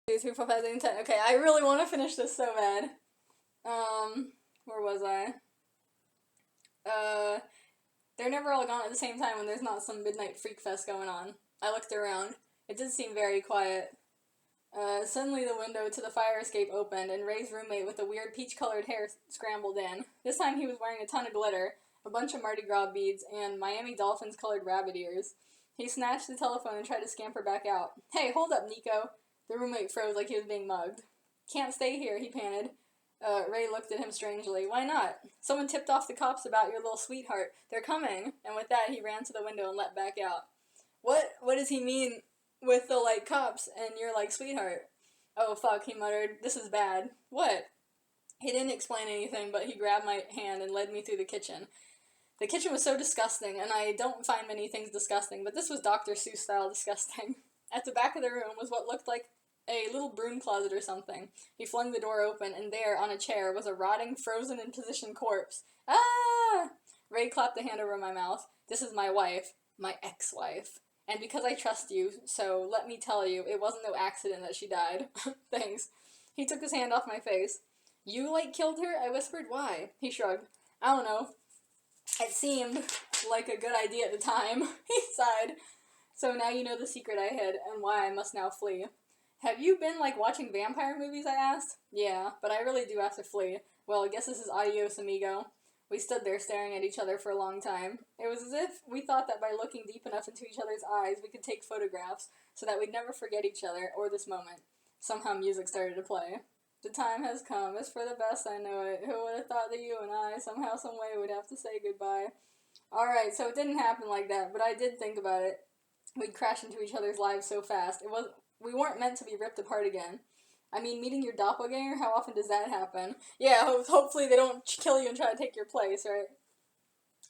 2, 3, 4, 5, 6, 10. Okay, I really want to finish this so bad. Where was I? Uh, they're never all gone at the same time when there's not some midnight freak fest going on. I looked around. It did seem very quiet. Suddenly the window to the fire escape opened, and Ray's roommate with the weird peach-colored hair scrambled in. This time he was wearing a ton of glitter, a bunch of Mardi Gras beads, and Miami Dolphins-colored rabbit ears. He snatched the telephone and tried to scamper back out. Hey, hold up, Nico. The roommate froze like he was being mugged. Can't stay here, he panted. Ray looked at him strangely. Why not? Someone tipped off the cops about your little sweetheart. They're coming. And with that, he ran to the window and let back out. What does he mean with the, like, cops and your, like, sweetheart? Oh, fuck, he muttered. This is bad. What? He didn't explain anything, but he grabbed my hand and led me through the kitchen. The kitchen was so disgusting, and I don't find many things disgusting, but this was Dr. Seuss-style disgusting. At the back of the room was what looked like a little broom closet or something. He flung the door open, and there, on a chair, was a rotting, frozen in position corpse. Ah! Ray clapped a hand over my mouth. This is my wife. My ex-wife. And because I trust you, so let me tell you, it wasn't no accident that she died. Thanks. He took his hand off my face. You, like, killed her? I whispered. Why? He shrugged. I don't know. It seemed like a good idea at the time. He sighed. So now you know the secret I hid, and why I must now flee. Have you been, like, watching vampire movies, I asked? Yeah, but I really do have to flee. Well, I guess this is adios, amigo. We stood there staring at each other for a long time. It was as if we thought that by looking deep enough into each other's eyes, we could take photographs, so that we'd never forget each other, or this moment. Somehow music started to play. The time has come, it's for the best, I know it. Who would have thought that you and I, somehow, someway, would have to say goodbye? Alright, so it didn't happen like that, but I did think about it. We'd crash into each other's lives so fast. We weren't meant to be ripped apart again. I mean, meeting your doppelganger, how often does that happen? Yeah, hopefully they don't kill you and try to take your place, right?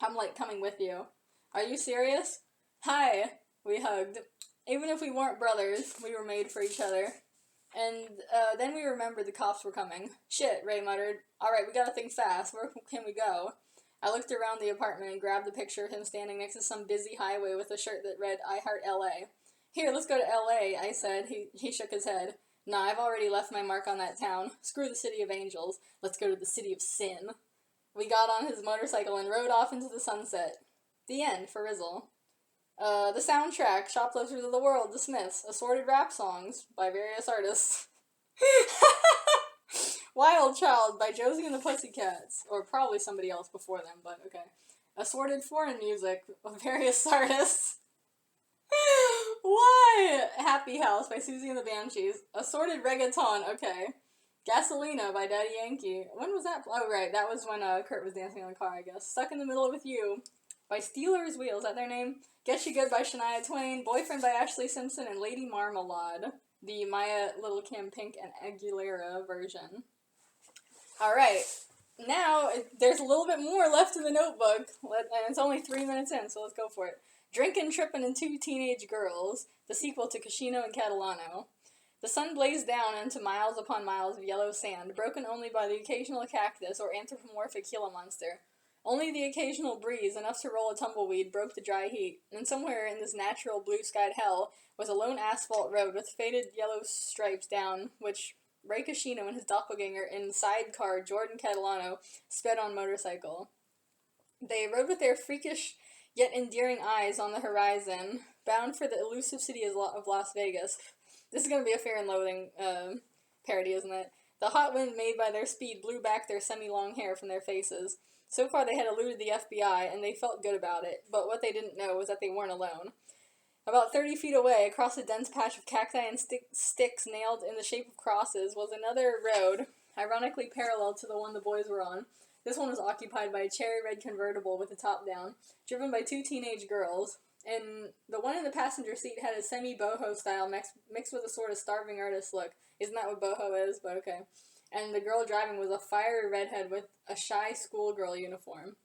I'm, like, coming with you. Are you serious? Hi, we hugged. Even if we weren't brothers, we were made for each other. And, then we remembered the cops were coming. Shit, Ray muttered. Alright, we gotta think fast. Where can we go? I looked around the apartment and grabbed a picture of him standing next to some busy highway with a shirt that read, I Heart L.A. Here, let's go to L.A., I said. He shook his head. Nah, I've already left my mark on that town. Screw the city of angels. Let's go to the city of sin. We got on his motorcycle and rode off into the sunset. The end, for Rizzle. The soundtrack, Shoplifters of the World, The Smiths, assorted rap songs by various artists. Wild Child by Josie and the Pussycats, or probably somebody else before them, but okay. Assorted foreign music of various artists. Why? Happy House by Susie and the Banshees. Assorted reggaeton, okay. Gasolina by Daddy Yankee. When was that? Oh, right, that was when Kurt was dancing in the car, I guess. Stuck in the Middle with You by Steelers Wheel, is that their name? Get You Good by Shania Twain. Boyfriend by Ashley Simpson and Lady Marmalade. The Maya, Little Kim, Pink, and Aguilera version. Alright, now there's a little bit more left in the notebook, and it's only 3 minutes in, so let's go for it. Drinkin', Trippin', and Two Teenage Girls, the sequel to Casino and Catalano. The sun blazed down into miles upon miles of yellow sand, broken only by the occasional cactus or anthropomorphic Gila monster. Only the occasional breeze, enough to roll a tumbleweed, broke the dry heat, and somewhere in this natural blue-skied hell was a lone asphalt road with faded yellow stripes down, which Ray Cascino and his doppelganger in sidecar Jordan Catalano sped on motorcycle. They rode with their freakish yet endearing eyes on the horizon, bound for the elusive city of Las Vegas. This is going to be a Fear and Loathing parody, isn't it? The hot wind made by their speed blew back their semi-long hair from their faces. So far they had eluded the FBI, and they felt good about it, but what they didn't know was that they weren't alone. About 30 feet away, across a dense patch of cacti and sticks nailed in the shape of crosses, was another road, ironically parallel to the one the boys were on. This one was occupied by a cherry-red convertible with the top down, driven by two teenage girls, and the one in the passenger seat had a semi-boho style mixed with a sort of starving artist look. Isn't that what boho is? But okay. And the girl driving was a fiery redhead with a shy schoolgirl uniform.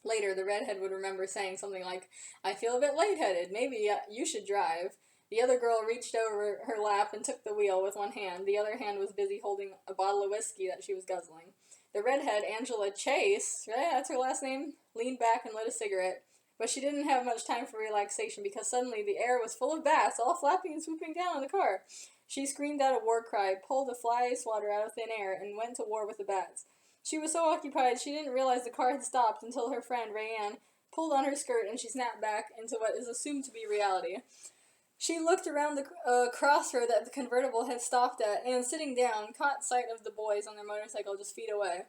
Later, the redhead would remember saying something like, I feel a bit lightheaded, maybe you should drive. The other girl reached over her lap and took the wheel with one hand. The other hand was busy holding a bottle of whiskey that she was guzzling. The redhead, Angela Chase, right, that's her last name, leaned back and lit a cigarette. But she didn't have much time for relaxation because suddenly the air was full of bats, all flapping and swooping down on the car. She screamed out a war cry, pulled a fly swatter out of thin air, and went to war with the bats. She was so occupied she didn't realize the car had stopped until her friend, Rayanne, pulled on her skirt and she snapped back into what is assumed to be reality. She looked around the crossroad that the convertible had stopped at and, sitting down, caught sight of the boys on their motorcycle just feet away.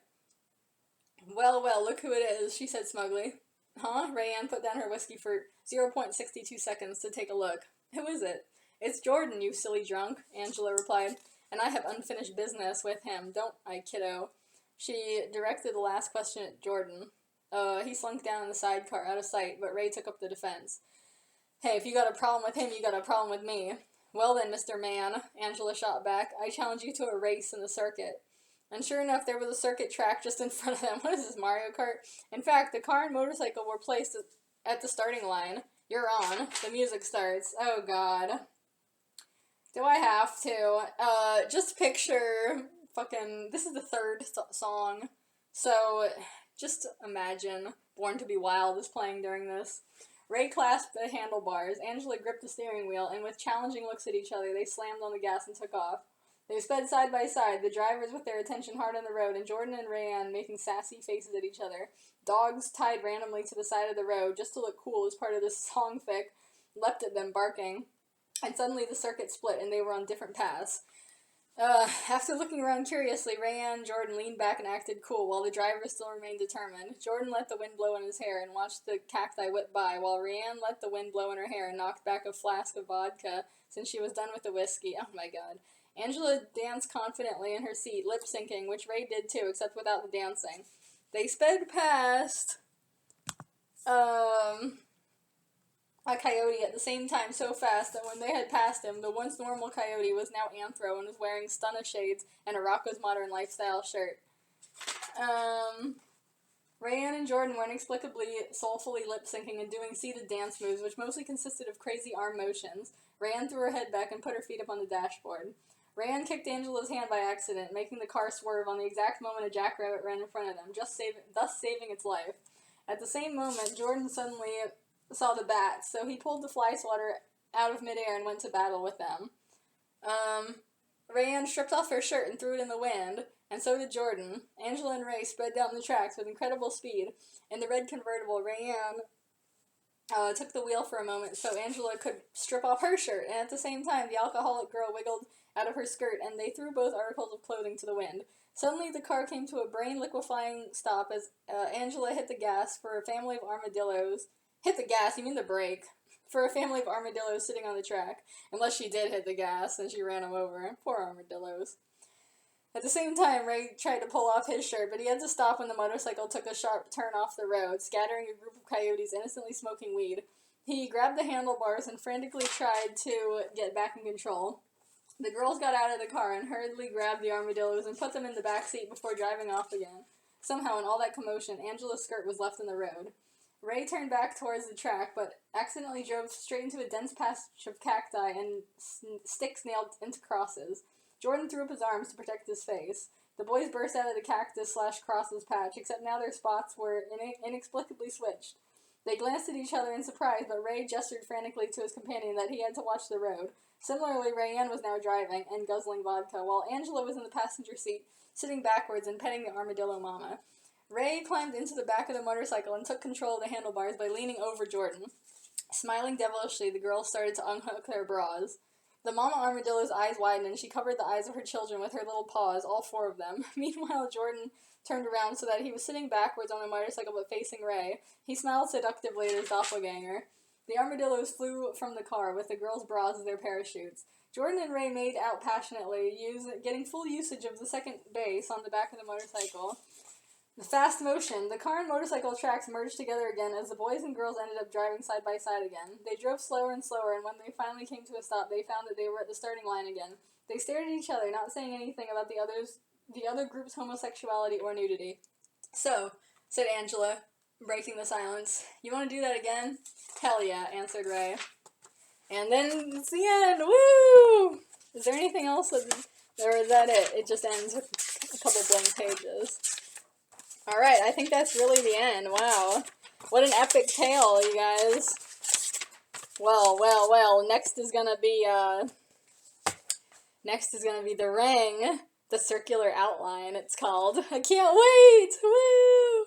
Well, well, look who it is, she said smugly. Huh? Rayanne put down her whiskey for 0.62 seconds to take a look. Who is it? It's Jordan, you silly drunk, Angela replied, and I have unfinished business with him, don't I, kiddo? She directed the last question at Jordan. He slunk down in the sidecar, out of sight, but Ray took up the defense. Hey, if you got a problem with him, you got a problem with me. Well then, Mr. Man, Angela shot back, I challenge you to a race in the circuit. And sure enough, there was a circuit track just in front of them. What is this, Mario Kart? In fact, the car and motorcycle were placed at the starting line. You're on. The music starts. Oh, God. Do I have to? Just picture fucking... This is the third song. So, just imagine Born to be Wild is playing during this. Ray clasped the handlebars. Angela gripped the steering wheel, and with challenging looks at each other, they slammed on the gas and took off. They sped side by side, the drivers with their attention hard on the road, and Jordan and Rayanne making sassy faces at each other. Dogs tied randomly to the side of the road, just to look cool as part of this songfic, leapt at them, barking. And suddenly the circuit split, and they were on different paths. After looking around curiously, Rayanne and Jordan leaned back and acted cool, while the driver still remained determined. Jordan let the wind blow in his hair and watched the cacti whip by, while Rayanne let the wind blow in her hair and knocked back a flask of vodka, since she was done with the whiskey. Oh my god. Angela danced confidently in her seat, lip-syncing, which Ray did too, except without the dancing. They sped past, a coyote at the same time so fast that when they had passed him, the once normal coyote was now anthro and was wearing stunner shades and a Rocco's Modern Lifestyle shirt. Rayanne and Jordan were inexplicably soulfully lip-syncing and doing seated dance moves, which mostly consisted of crazy arm motions. Rayanne threw her head back and put her feet up on the dashboard. Rayanne kicked Angela's hand by accident, making the car swerve on the exact moment a jackrabbit ran in front of them, thus saving its life. At the same moment, Jordan suddenly saw the bats, so he pulled the fly swatter out of midair and went to battle with them. Rayanne stripped off her shirt and threw it in the wind, and so did Jordan. Angela and Ray sped down the tracks with incredible speed. In the red convertible, Rayanne took the wheel for a moment so Angela could strip off her shirt, and at the same time, the alcoholic girl wiggled out of her skirt, and they threw both articles of clothing to the wind. Suddenly, the car came to a brain-liquefying stop as Angela hit the gas for a family of armadillos. Hit the gas? You mean the brake? For a family of armadillos sitting on the track. Unless she did hit the gas, and she ran them over. Poor armadillos. At the same time, Ray tried to pull off his shirt, but he had to stop when the motorcycle took a sharp turn off the road, scattering a group of coyotes innocently smoking weed. He grabbed the handlebars and frantically tried to get back in control. The girls got out of the car and hurriedly grabbed the armadillos and put them in the back seat before driving off again. Somehow, in all that commotion, Angela's skirt was left in the road. Ray turned back towards the track, but accidentally drove straight into a dense patch of cacti and sticks nailed into crosses. Jordan threw up his arms to protect his face. The boys burst out of the cactus/crosses patch, except now their spots were inexplicably switched. They glanced at each other in surprise, but Ray gestured frantically to his companion that he had to watch the road. Similarly, Rayanne was now driving and guzzling vodka, while Angela was in the passenger seat, sitting backwards and petting the armadillo mama. Ray climbed into the back of the motorcycle and took control of the handlebars by leaning over Jordan. Smiling devilishly, the girls started to unhook their bras. The mama armadillo's eyes widened, and she covered the eyes of her children with her little paws, all four of them. Meanwhile, Jordan turned around so that he was sitting backwards on the motorcycle but facing Ray. He smiled seductively at his doppelganger. The armadillos flew from the car, with the girls' bras as their parachutes. Jordan and Ray made out passionately, getting full usage of the second base on the back of the motorcycle. The fast motion. The car and motorcycle tracks merged together again as the boys and girls ended up driving side by side again. They drove slower and slower, and when they finally came to a stop, they found that they were at the starting line again. They stared at each other, not saying anything about the other group's homosexuality or nudity. So, said Angela, breaking the silence, you want to do that again? Hell yeah, answered Ray. And then it's the end. Woo! Is there anything else? Or is that it? It just ends with a couple blank pages. Alright, I think that's really the end. Wow. What an epic tale, you guys. Well. Next is gonna be, Next is gonna be the ring, the circular outline, it's called. I can't wait! Woo!